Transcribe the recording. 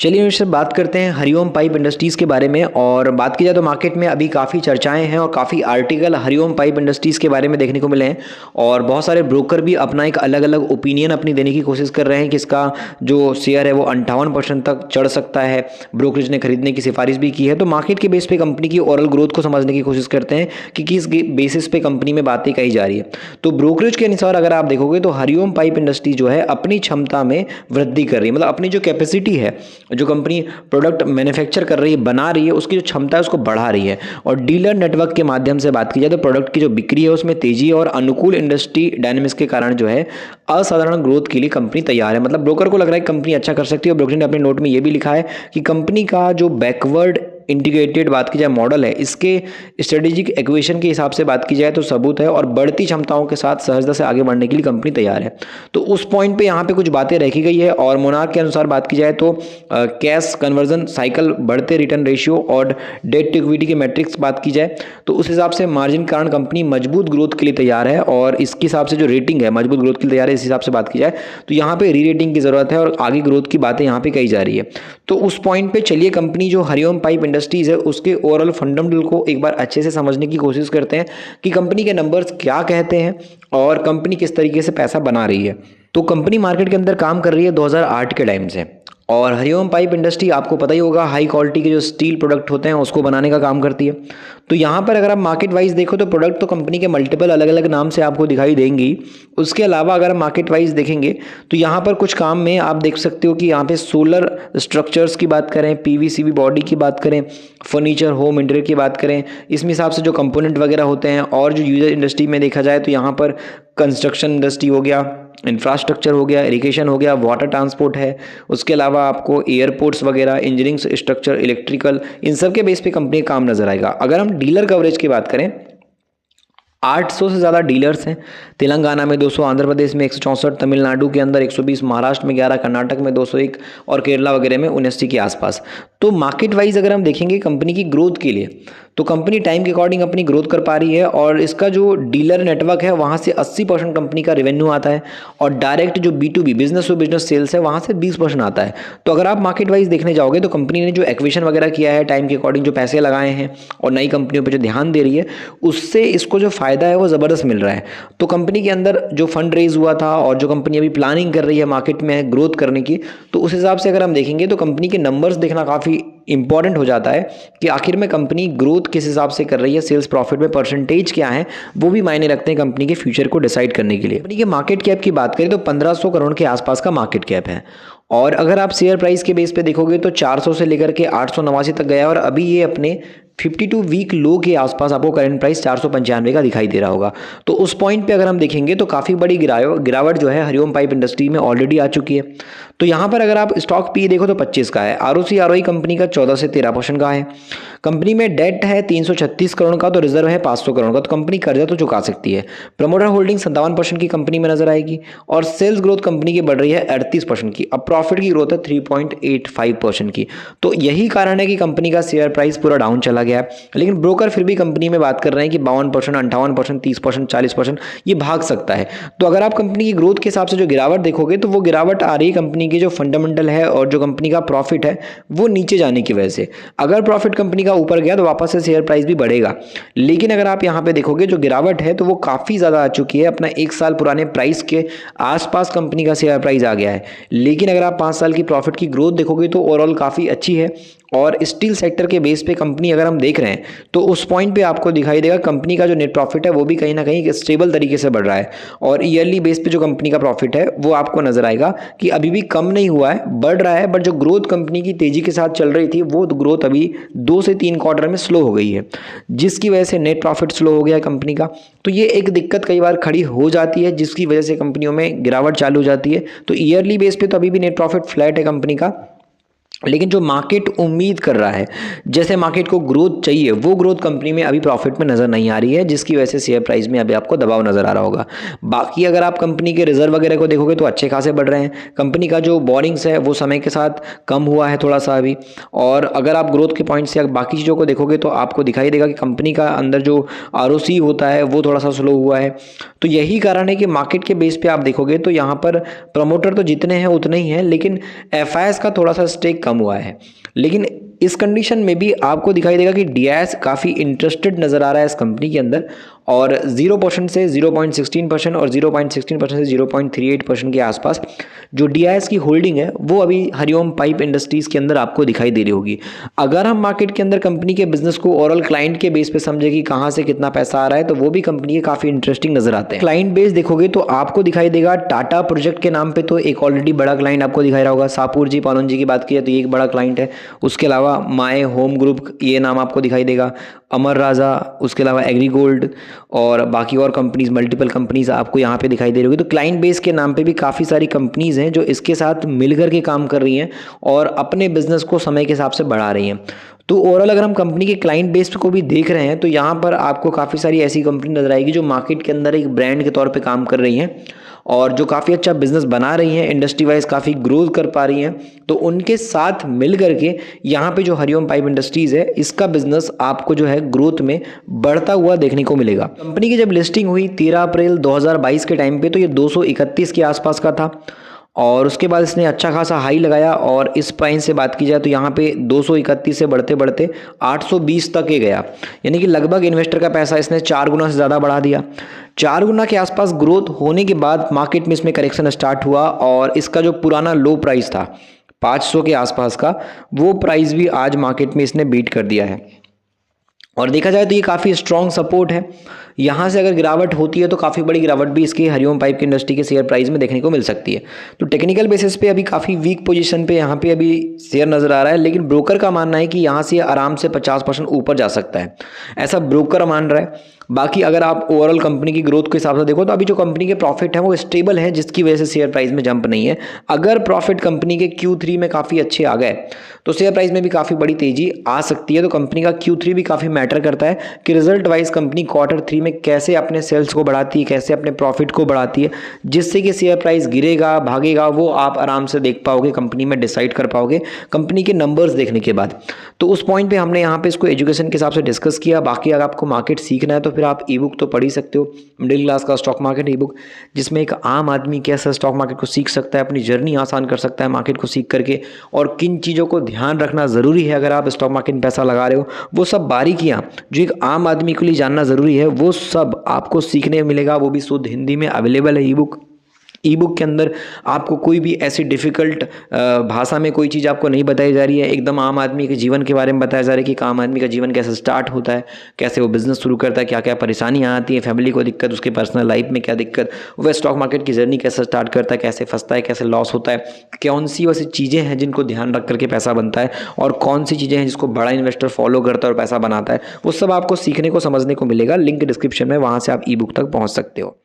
चलिए इनसे बात करते हैं हरिओम पाइप इंडस्ट्रीज़ के बारे में। और बात की जाए तो मार्केट में अभी काफ़ी चर्चाएं हैं और काफ़ी आर्टिकल हरिओम पाइप इंडस्ट्रीज़ के बारे में देखने को मिले हैं। और बहुत सारे ब्रोकर भी अपना एक अलग अलग ओपिनियन अपनी देने की कोशिश कर रहे हैं कि इसका जो शेयर है वो 58% तक चढ़ सकता है। ब्रोकरेज ने खरीदने की सिफारिश भी की है। तो मार्केट के बेस पे कंपनी की ओवरऑल ग्रोथ को समझने की कोशिश करते हैं कि किस बेसिस पे कंपनी में बातें कही जा रही है। तो ब्रोकरेज के अनुसार अगर आप देखोगे तो हरिओम पाइप इंडस्ट्री जो है अपनी क्षमता में वृद्धि कर रही है, मतलब अपनी जो कैपेसिटी है, जो कंपनी प्रोडक्ट मैन्युफैक्चर कर रही है, बना रही है, उसकी जो क्षमता है उसको बढ़ा रही है। और डीलर नेटवर्क के माध्यम से बात की जाए तो प्रोडक्ट की जो बिक्री है उसमें तेजी और अनुकूल इंडस्ट्री डायनेमिक्स के कारण जो है असाधारण ग्रोथ के लिए कंपनी तैयार है। मतलब ब्रोकर को लग रहा है कंपनी अच्छा कर सकती है। और ब्रोकर ने अपने नोट में ये भी लिखा है कि कंपनी का जो बैकवर्ड इंटीग्रेटेड बात की जाए मॉडल है, इसके स्ट्रेटेजिक इक्वेशन के हिसाब से बात की जाए तो सबूत है और बढ़ती क्षमताओं के साथ सहजता से आगे बढ़ने के लिए कंपनी तैयार है। तो उस पॉइंट पे यहाँ पे कुछ बातें रखी गई है। और मोनार्क के अनुसार बात की जाए तो कैश कन्वर्जन साइकिल, बढ़ते रिटर्न रेशियो और डेट टू इक्विटी के मैट्रिक्स बात की जाए तो उस हिसाब से मार्जिन के कारण कंपनी मजबूत ग्रोथ के लिए तैयार है। और इसके हिसाब से जो रेटिंग है मजबूत ग्रोथ के लिए तैयार है, इस हिसाब से बात की जाए तो यहाँ पे री रेटिंग की जरूरत है और आगे ग्रोथ की बातें यहाँ पे कही जा रही है। तो उस पॉइंट पे चलिए कंपनी जो हरिओम पाइप इंडस्ट्रीज है उसके ओवरऑल फंडामेंटल को एक बार अच्छे से समझने की कोशिश करते हैं कि कंपनी के नंबर्स क्या कहते हैं और कंपनी किस तरीके से पैसा बना रही है। तो कंपनी मार्केट के अंदर काम कर रही है 2008 के टाइम से। और हरिओम पाइप इंडस्ट्री आपको पता ही होगा हाई क्वालिटी के जो स्टील प्रोडक्ट होते हैं उसको बनाने का काम करती है। तो यहाँ पर अगर आप मार्केट वाइज देखो तो प्रोडक्ट तो कंपनी के मल्टीपल अलग अलग नाम से आपको दिखाई देंगी। उसके अलावा अगर आप मार्केट वाइज देखेंगे तो यहाँ पर कुछ काम में आप देख सकते हो कि यहाँ पे सोलर स्ट्रक्चर्स की बात करें, पीवीसीबी बॉडी की बात करें, फर्नीचर होम इंटीरियर की बात करें, इसमें हिसाब से जो कंपोनेंट वगैरह होते हैं। और जो यूजर इंडस्ट्री में देखा जाए तो यहाँ पर कंस्ट्रक्शन इंडस्ट्री हो गया, इंफ्रास्ट्रक्चर हो गया, इरिगेशन हो गया, वाटर ट्रांसपोर्ट है, उसके अलावा आपको एयरपोर्ट्स वगैरह, इंजीनियरिंग स्ट्रक्चर, इलेक्ट्रिकल, इन सब के बेस पे कंपनी काम नजर आएगा। अगर हम डीलर कवरेज की बात करें 800 से ज़्यादा डीलर्स हैं। तेलंगाना में 200, आंध्र प्रदेश में 164, तमिलनाडु के अंदर 120, महाराष्ट्र में 11, कर्नाटक में 201 और केरला वगैरह में 79 के आसपास। तो मार्केट वाइज अगर हम देखेंगे कंपनी की ग्रोथ के लिए तो कंपनी टाइम के अकॉर्डिंग अपनी ग्रोथ कर पा रही है। और इसका जो डीलर नेटवर्क है वहाँ से 80% कंपनी का रेवेन्यू आता है और डायरेक्ट जो B2B business to business sales है वहाँ से 20% आता है। तो अगर आप मार्केट वाइज देखने जाओगे तो कंपनी ने जो एक्विजिशन वगैरह किया है, टाइम के अकॉर्डिंग जो पैसे लगाए हैं और नई कंपनियों पर जो ध्यान दे रही है, उससे इसको जो फायदा है वो ज़बरदस्त मिल रहा है। तो कंपनी के अंदर जो फंड रेज हुआ था और जो कंपनी अभी प्लानिंग कर रही है मार्केट में ग्रोथ करने की, तो उस हिसाब से अगर हम देखेंगे तो कंपनी के नंबर्स देखना काफ़ी इंपॉर्टेंट हो जाता है कि आखिर में कंपनी ग्रोथ किस हिसाब से कर रही है, सेल्स प्रॉफिट में परसेंटेज क्या है, वो भी मायने रखते हैं कंपनी के फ्यूचर को डिसाइड करने के लिए। कंपनी के मार्केट कैप की बात करें तो 1500 करोड़ के आसपास का मार्केट कैप है। और अगर आप शेयर प्राइस के बेस पे देखोगे तो 400 से लेकर के 889 तक गया और अभी ये अपने 52 वीक लो के आसपास आपको करंट प्राइस 495 का दिखाई दे रहा होगा। तो उस पॉइंट पे अगर हम देखेंगे तो काफ़ी बड़ी गिरावट जो है हरिओम पाइप इंडस्ट्री में ऑलरेडी आ चुकी है। तो यहाँ पर अगर आप स्टॉक पी देखो तो 25 का है, ROC ROE कंपनी का 14 से 13% का है। कंपनी में डेट है 336 करोड़ का, तो रिजर्व है 500 करोड़ का, तो कंपनी कर्जा तो चुका सकती है। प्रमोटर होल्डिंग 57% की कंपनी में नजर आएगी और सेल्स ग्रोथ कंपनी की बढ़ रही है 38% की। अब प्रॉफिट की ग्रोथ है 3.85% की। तो यही कारण है कि कंपनी का शेयर प्राइस पूरा डाउन चला गया है। लेकिन ब्रोकर फिर भी कंपनी में बात कर रहे हैं कि 52%, 58%, 30%, 40% ये भाग सकता है। तो अगर आप कंपनी की ग्रोथ के हिसाब से जो गिरावट देखोगे तो वो गिरावट आ रही है कंपनी की जो फंडामेंटल है और जो कंपनी का प्रॉफिट है वो नीचे जाने की वजह से। अगर प्रॉफिट कंपनी का ऊपर गया तो वापस से शेयर प्राइस भी बढ़ेगा। लेकिन अगर आप यहाँ पे देखोगे जो गिरावट है तो वो काफ़ी ज़्यादा आ चुकी है, अपना 1 साल पुराने प्राइस के आसपास कंपनी का शेयर प्राइस आ गया है। लेकिन अगर आप 5 साल की प्रॉफिट की ग्रोथ देखोगे तो ओवरऑल काफ़ी अच्छी है। और स्टील सेक्टर के बेस पे कंपनी अगर हम देख रहे हैं तो उस पॉइंट पे आपको दिखाई देगा कंपनी का जो नेट प्रॉफिट है वो भी कहीं ना कहीं स्टेबल तरीके से बढ़ रहा है। और ईयरली बेस पे जो कंपनी का प्रॉफिट है वो आपको नजर आएगा कि अभी भी कम नहीं हुआ है, बढ़ रहा है। बट जो ग्रोथ कंपनी की तेजी के साथ चल रही थी वो ग्रोथ अभी 2 से 3 क्वार्टर में स्लो हो गई है, जिसकी वजह से नेट प्रॉफिट स्लो हो गया है कंपनी का। तो ये एक दिक्कत कई बार खड़ी हो जाती है जिसकी वजह से कंपनियों में गिरावट चालू हो जाती है। तो ईयरली बेस पे तो अभी भी नेट प्रॉफिट फ्लैट है कंपनी का। लेकिन जो मार्केट उम्मीद कर रहा है, जैसे मार्केट को ग्रोथ चाहिए, वो ग्रोथ कंपनी में अभी प्रॉफिट में नज़र नहीं आ रही है, जिसकी वजह से शेयर प्राइस में अभी आपको दबाव नज़र आ रहा होगा। बाकी अगर आप कंपनी के रिजर्व वगैरह को देखोगे तो अच्छे खासे बढ़ रहे हैं। कंपनी का जो बोरिंग्स है वो समय के साथ कम हुआ है थोड़ा सा अभी। और अगर आप ग्रोथ के पॉइंट से बाकी चीज़ों को देखोगे तो आपको दिखाई देगा कि कंपनी का अंदर जो ROC होता है वो थोड़ा सा स्लो हुआ है। तो यही कारण है कि मार्केट के बेस पे आप देखोगे तो यहाँ पर प्रमोटर तो जितने हैं उतने ही हैं, लेकिन FIs का थोड़ा सा स्टेक कम हुआ है। लेकिन इस कंडीशन में भी आपको दिखाई देगा कि DIS काफ़ी इंटरेस्टेड नज़र आ रहा है इस कंपनी के अंदर, और 0% से 0.16% और 0.16% से 0.38% के आसपास जो DIS की होल्डिंग है वो अभी हरिओम पाइप इंडस्ट्रीज़ के अंदर आपको दिखाई दे रही होगी। अगर हम मार्केट के अंदर कंपनी के बिजनेस को ओवरऑल क्लाइंट के बेस पे समझे कि कहाँ से कितना पैसा आ रहा है, तो वो भी कंपनी के काफ़ी इंटरेस्टिंग नजर आते हैं। क्लाइंट बेस देखोगे तो आपको दिखाई देगा टाटा प्रोजेक्ट के नाम पे तो एक ऑलरेडी बड़ा क्लाइंट आपको दिखाई रहा होगा। सापुर जी पालोन जी की बात की जाए तो ये एक बड़ा क्लाइंट है। उसके अलावा माय होम ग्रुप ये नाम आपको दिखाई देगा, अमर राजा, उसके अलावा एग्रीगोल्ड और बाकी और कंपनीज, मल्टीपल कंपनीज आपको यहाँ पे दिखाई दे रही होगी। तो क्लाइंट बेस के नाम पे भी काफ़ी सारी कंपनीज हैं जो इसके साथ मिलकर के काम कर रही हैं और अपने बिजनेस को समय के हिसाब से बढ़ा रही हैं। तो ओवरऑल अगर हम कंपनी के क्लाइंट बेस को भी देख रहे हैं तो यहाँ पर आपको काफ़ी सारी ऐसी कंपनी नजर आएगी जो मार्केट के अंदर एक ब्रांड के तौर पे काम कर रही हैं और जो काफ़ी अच्छा बिजनेस बना रही हैं, इंडस्ट्री वाइज काफ़ी ग्रोथ कर पा रही हैं। तो उनके साथ मिल करके यहाँ पे जो हरिओम पाइप इंडस्ट्रीज़ है इसका बिजनेस आपको जो है ग्रोथ में बढ़ता हुआ देखने को मिलेगा। कंपनी की जब लिस्टिंग हुई 13 अप्रैल 2022 के टाइम पे तो ये 231 के आसपास का था और उसके बाद इसने अच्छा खासा हाई लगाया और इस प्राइस से बात की जाए तो यहाँ पे 231 से बढ़ते बढ़ते 820 तक ही गया, यानी कि लगभग इन्वेस्टर का पैसा इसने 4 गुना से ज़्यादा बढ़ा दिया। 4 गुना के आसपास ग्रोथ होने के बाद मार्केट में इसमें करेक्शन स्टार्ट हुआ और इसका जो पुराना लो प्राइस था 500 के आसपास का, वो प्राइस भी आज मार्केट में इसने बीट कर दिया है और देखा जाए तो ये काफ़ी स्ट्रॉन्ग सपोर्ट है। यहाँ से अगर गिरावट होती है तो काफ़ी बड़ी गिरावट भी इसकी हरिओम पाइप की इंडस्ट्री के शेयर प्राइस में देखने को मिल सकती है। तो टेक्निकल बेसिस पे अभी काफ़ी वीक पोजीशन पे यहाँ पे अभी शेयर नज़र आ रहा है, लेकिन ब्रोकर का मानना है कि यहाँ से आराम से 50% ऊपर जा सकता है, ऐसा ब्रोकर मान रहा है। बाकी अगर आप ओवरऑल कंपनी की ग्रोथ के हिसाब से देखो तो अभी जो कंपनी के प्रॉफिट है वो स्टेबल है, जिसकी वजह से शेयर प्राइस में जंप नहीं है। अगर प्रॉफिट कंपनी के Q3 में काफ़ी अच्छे आ गए तो शेयर प्राइस में भी काफ़ी बड़ी तेजी आ सकती है। तो कंपनी का Q3 भी काफ़ी मैटर करता है कि रिजल्ट वाइज कंपनी Q3 में कैसे अपने सेल्स को बढ़ाती है, कैसे अपने प्रॉफिट को बढ़ाती है, जिससे कि शेयर प्राइस गिरेगा भागेगा वो आप आराम से देख पाओगे, कंपनी में डिसाइड कर पाओगे कंपनी के नंबर्स देखने के बाद। तो उस पॉइंट पे हमने यहाँ पे इसको एजुकेशन के हिसाब से डिस्कस किया। बाकी अगर आपको मार्केट सीखना है तो फिर आप ई बुक तो पढ़ ही सकते हो, मिडिल क्लास का स्टॉक मार्केट ई बुक, जिसमें एक आम आदमी कैसे स्टॉक मार्केट को सीख सकता है, अपनी जर्नी आसान कर सकता है मार्केट को सीख करके, और किन चीज़ों को ध्यान रखना ज़रूरी है अगर आप स्टॉक मार्केट में पैसा लगा रहे हो, वो सब बारीकियाँ जो एक आम आदमी के लिए जानना ज़रूरी है वो सब आपको सीखने मिलेगा। वो भी शुद्ध हिंदी में अवेलेबल है ई बुक के अंदर। आपको कोई भी ऐसी डिफ़िकल्ट भाषा में कोई चीज़ आपको नहीं बताई जा रही है, एकदम आम आदमी के जीवन के बारे में बताया जा रहा है कि आम आदमी का जीवन कैसे स्टार्ट होता है, कैसे वो बिज़नेस शुरू करता है, क्या क्या परेशानियाँ आती हैं, फैमिली को दिक्कत, उसके पर्सनल लाइफ में क्या दिक्कत, वह स्टॉक मार्केट की जर्नी कैसे स्टार्ट करता है, कैसे फंसता है, कैसे लॉस होता है, कौन सी वैसी चीज़ें हैं जिनको ध्यान रख करके पैसा बनता है और कौन सी चीज़ें हैं जिसको बड़ा इन्वेस्टर फॉलो करता है और पैसा बनाता है, वो सब आपको सीखने को समझने को मिलेगा। लिंक डिस्क्रिप्शन में, वहाँ से आप ई बुक तक पहुँच सकते हो।